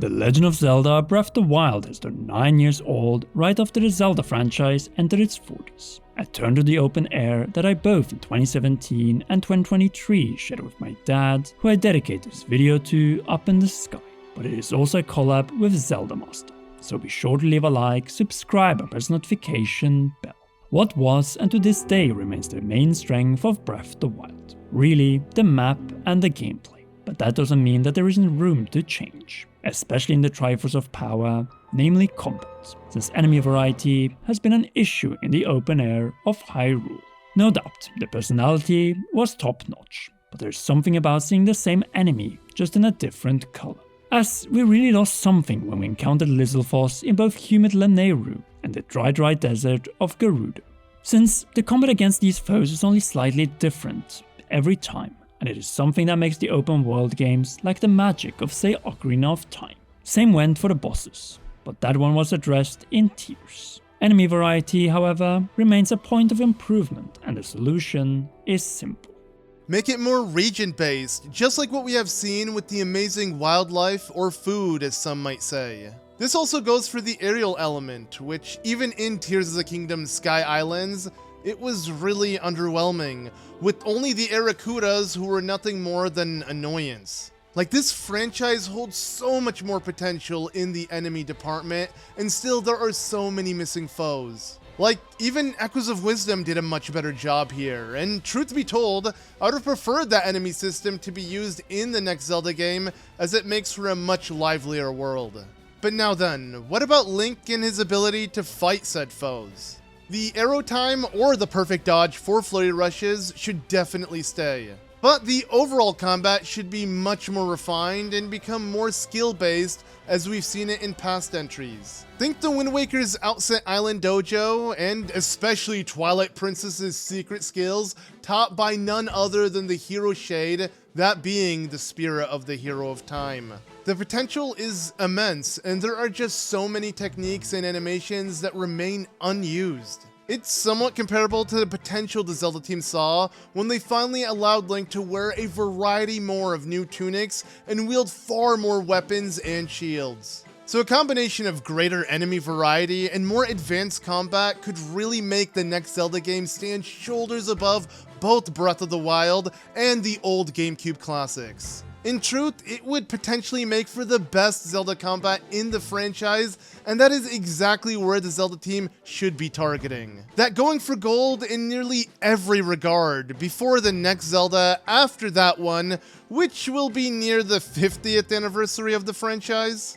The Legend of Zelda Breath of the Wild has turned 9 years old right after the Zelda franchise entered its 40s. A turn to the open air that I both in 2017 and 2023 shared with my dad, who I dedicated this video to Up in the Sky. But it is also a collab with Zeldamaster, so be sure to leave a like, subscribe and press the notification bell. What was and to this day remains the main strength of Breath of the Wild? Really, the map and the gameplay. But that doesn't mean that there isn't room to change, especially in the Triforce of Power, namely combat, since enemy variety has been an issue in the open air of Hyrule. No doubt, the personality was top notch, but there's something about seeing the same enemy, just in a different color. As we really lost something when we encountered Lizalfos in both humid Lanayru and the dry desert of Gerudo. Since the combat against these foes is only slightly different every time, and it is something that makes the open world games like the magic of, say, Ocarina of Time. Same went for the bosses, but that one was addressed in Tears. Enemy variety, however, remains a point of improvement, and the solution is simple. Make it more region-based, just like what we have seen with the amazing wildlife or food, as some might say. This also goes for the aerial element, which even in Tears of the Kingdom Sky Islands, it was really underwhelming, with only the Arakudas who were nothing more than annoyance. Like, this franchise holds so much more potential in the enemy department, and still there are so many missing foes. Like, even Echoes of Wisdom did a much better job here, and truth be told, I would have preferred that enemy system to be used in the next Zelda game, as it makes for a much livelier world. But now then, what about Link and his ability to fight said foes? The arrow time or the perfect dodge for flurry rushes should definitely stay. But the overall combat should be much more refined and become more skill-based as we've seen it in past entries. Think the Wind Waker's Outset Island Dojo, and especially Twilight Princess's secret skills, taught by none other than the Hero Shade, that being the spirit of the Hero of Time. The potential is immense, and there are just so many techniques and animations that remain unused. It's somewhat comparable to the potential the Zelda team saw when they finally allowed Link to wear a variety more of new tunics and wield far more weapons and shields. So a combination of greater enemy variety and more advanced combat could really make the next Zelda game stand shoulders above both Breath of the Wild and the old GameCube classics. In truth, it would potentially make for the best Zelda combat in the franchise, and that is exactly where the Zelda team should be targeting. That going for gold in nearly every regard before the next Zelda after that one, which will be near the 50th anniversary of the franchise.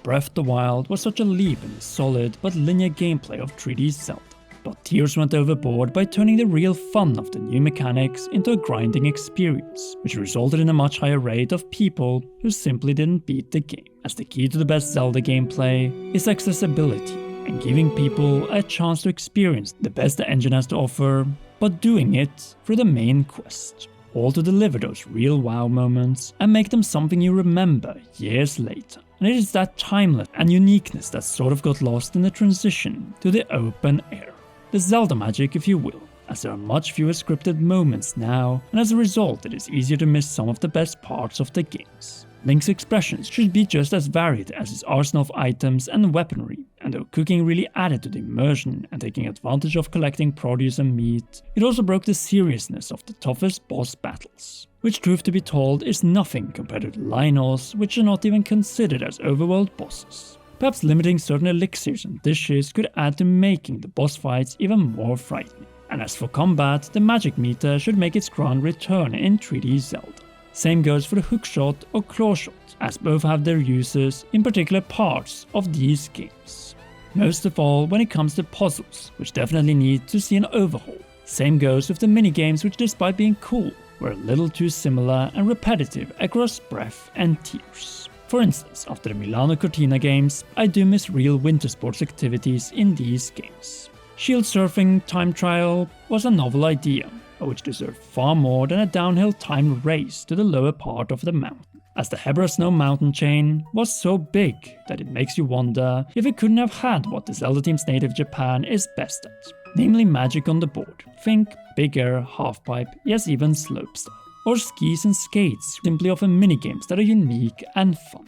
Breath of the Wild was such a leap in the solid but linear gameplay of 3D Zelda. But Tears went overboard by turning the real fun of the new mechanics into a grinding experience, which resulted in a much higher rate of people who simply didn't beat the game, as the key to the best Zelda gameplay is accessibility, and giving people a chance to experience the best the engine has to offer, but doing it through the main quest, all to deliver those real wow moments and make them something you remember years later. And it is that timeless and uniqueness that sort of got lost in the transition to the open air. The Zelda magic, if you will, as there are much fewer scripted moments now, and as a result it is easier to miss some of the best parts of the games. Link's expressions should be just as varied as his arsenal of items and weaponry, and though cooking really added to the immersion and taking advantage of collecting produce and meat, it also broke the seriousness of the toughest boss battles, which truth to be told is nothing compared to the Lynels, which are not even considered as overworld bosses. Perhaps limiting certain elixirs and dishes could add to making the boss fights even more frightening. And as for combat, the magic meter should make its grand return in 3D Zelda. Same goes for the hookshot or clawshot, as both have their uses in particular parts of these games. Most of all when it comes to puzzles, which definitely need to see an overhaul. Same goes with the minigames, which despite being cool, were a little too similar and repetitive across Breath and Tears. For instance, after the Milano Cortina games, I do miss real winter sports activities in these games. Shield surfing time trial was a novel idea, but which deserved far more than a downhill timed race to the lower part of the mountain, as the Hebra Snow mountain chain was so big that it makes you wonder if it couldn't have had what the Zelda team's native Japan is best at, namely magic on the board. Think bigger, halfpipe, yes even slopestyle. Or skis and skates simply offer minigames that are unique and fun.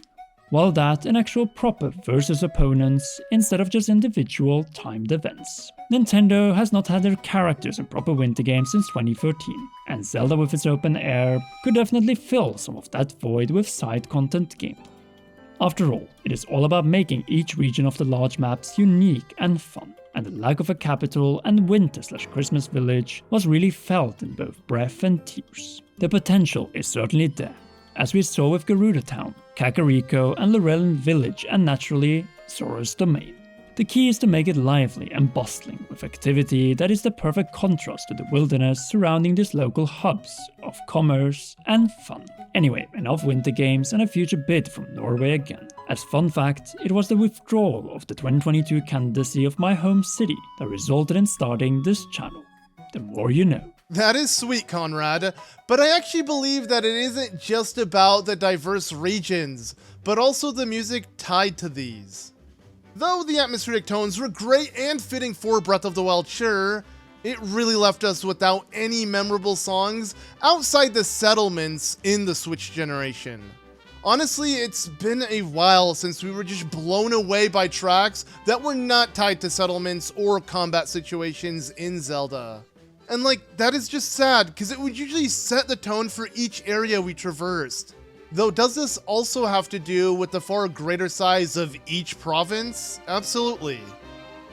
while that an actual proper versus opponents instead of just individual timed events. Nintendo has not had their characters in proper winter games since 2013, and Zelda with its open air could definitely fill some of that void with side content gameplay. After all, it is all about making each region of the large maps unique and fun, and the lack of a capital and winter/Christmas village was really felt in both Breath and Tears. The potential is certainly there, as we saw with Gerudo Town, Kakariko and Lorelin Village, and naturally, Zora's Domain. The key is to make it lively and bustling with activity that is the perfect contrast to the wilderness surrounding these local hubs of commerce and fun. Anyway, enough winter games and a future bid from Norway again. As fun fact, it was the withdrawal of the 2022 candidacy of my home city that resulted in starting this channel. The more you know. That is sweet, Conrad, but I actually believe that it isn't just about the diverse regions, but also the music tied to these. Though the atmospheric tones were great and fitting for Breath of the Wild, sure, it really left us without any memorable songs outside the settlements in the Switch generation. Honestly, it's been a while since we were just blown away by tracks that were not tied to settlements or combat situations in Zelda. And that is just sad, because it would usually set the tone for each area we traversed. Though, does this also have to do with the far greater size of each province? Absolutely.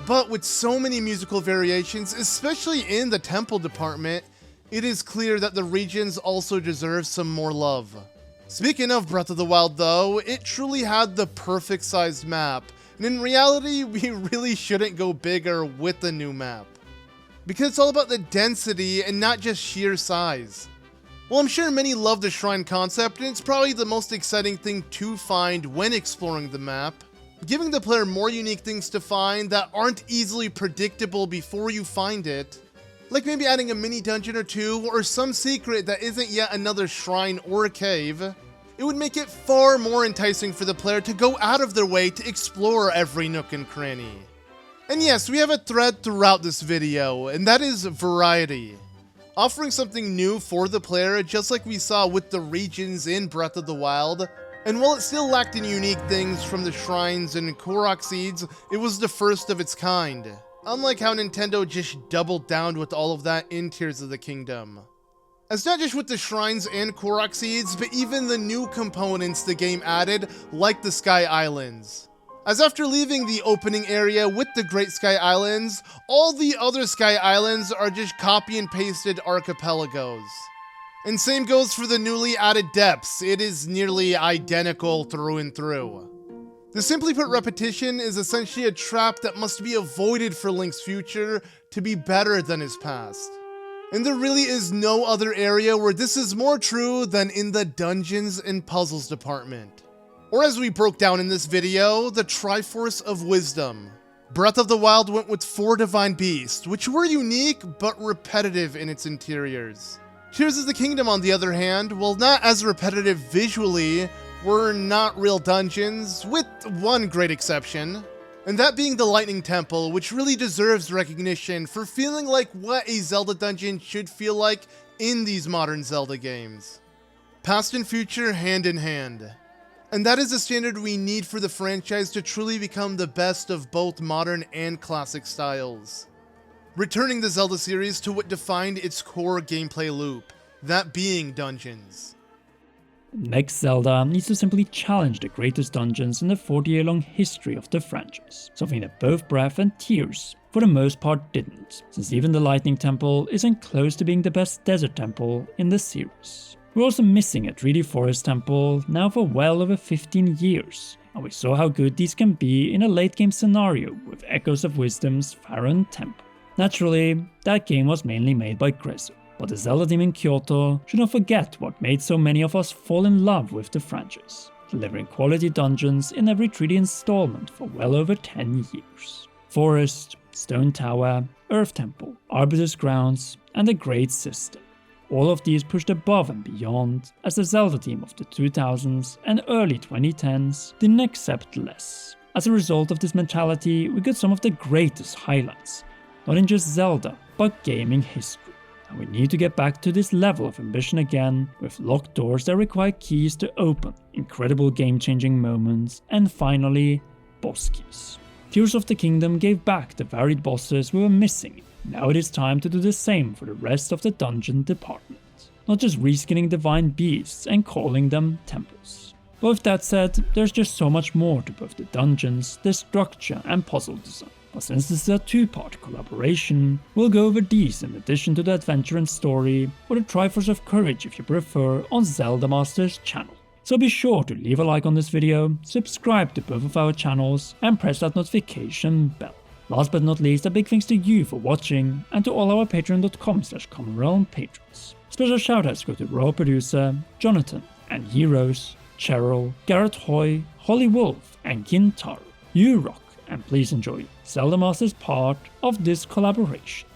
But with so many musical variations, especially in the temple department, it is clear that the regions also deserve some more love. Speaking of Breath of the Wild though, it truly had the perfect sized map, and in reality, we really shouldn't go bigger with the new map. Because it's all about the density and not just sheer size. Well, I'm sure many love the shrine concept, and it's probably the most exciting thing to find when exploring the map, giving the player more unique things to find that aren't easily predictable before you find it. Like maybe adding a mini dungeon or two, or some secret that isn't yet another shrine or a cave. It would make it far more enticing for the player to go out of their way to explore every nook and cranny. And yes, we have a thread throughout this video, and that is variety. Offering something new for the player, just like we saw with the regions in Breath of the Wild. And while it still lacked in unique things from the shrines and Korok seeds, it was the first of its kind. Unlike how Nintendo just doubled down with all of that in Tears of the Kingdom. As not just with the shrines and Korok seeds, but even the new components the game added, like the Sky Islands. As after leaving the opening area with the Great Sky Islands, all the other Sky Islands are just copy and pasted archipelagos. And same goes for the newly added depths, it is nearly identical through and through. The simply put repetition is essentially a trap that must be avoided for Link's future to be better than his past. And there really is no other area where this is more true than in the dungeons and puzzles department. Or as we broke down in this video, the Triforce of Wisdom. Breath of the Wild went with 4 divine beasts, which were unique but repetitive in its interiors. Tears of the Kingdom, on the other hand, while not as repetitive visually, were not real dungeons, with one great exception. And that being the Lightning Temple, which really deserves recognition for feeling like what a Zelda dungeon should feel like in these modern Zelda games. Past and future hand in hand. And that is the standard we need for the franchise to truly become the best of both modern and classic styles. Returning the Zelda series to what defined its core gameplay loop, that being dungeons. Next Zelda needs to simply challenge the greatest dungeons in the 40-year-long history of the franchise, something that both Breath and Tears, for the most part, didn't, since even the Lightning Temple isn't close to being the best desert temple in the series. We're also missing a 3D forest temple now for well over 15 years, and we saw how good these can be in a late game scenario with Echoes of Wisdom's Faron Temple. Naturally, that game was mainly made by Grezzo, but the Zelda team in Kyoto should not forget what made so many of us fall in love with the franchise, delivering quality dungeons in every 3D installment for well over 10 years. Forest, Stone Tower, Earth Temple, Arbiter's Grounds, and the Great System. All of these pushed above and beyond, as the Zelda team of the 2000s and early 2010s didn't accept less. As a result of this mentality, we got some of the greatest highlights, not in just Zelda, but gaming history. and we need to get back to this level of ambition again, with locked doors that require keys to open, incredible game-changing moments, and finally, boss keys. Tears of the Kingdom gave back the varied bosses we were missing. Now it is time to do the same for the rest of the dungeon department, not just reskinning divine beasts and calling them temples. But with that said, there's just so much more to both the dungeons, their structure and puzzle design. But since this is a two-part collaboration, we'll go over these in addition to the adventure and story, or the Triforce of Courage if you prefer, on Zeldamaster's channel. So be sure to leave a like on this video, subscribe to both of our channels, and press that notification bell. Last but not least, a big thanks to you for watching, and to all our patreon.com/commonrealm patrons. Special shoutouts go to Raw Producer, Jonathan, and Heroes, Cheryl, Garrett Hoy, Holly Wolf, and Kintaro. You rock, and please enjoy Zeldamaster's part of this collaboration.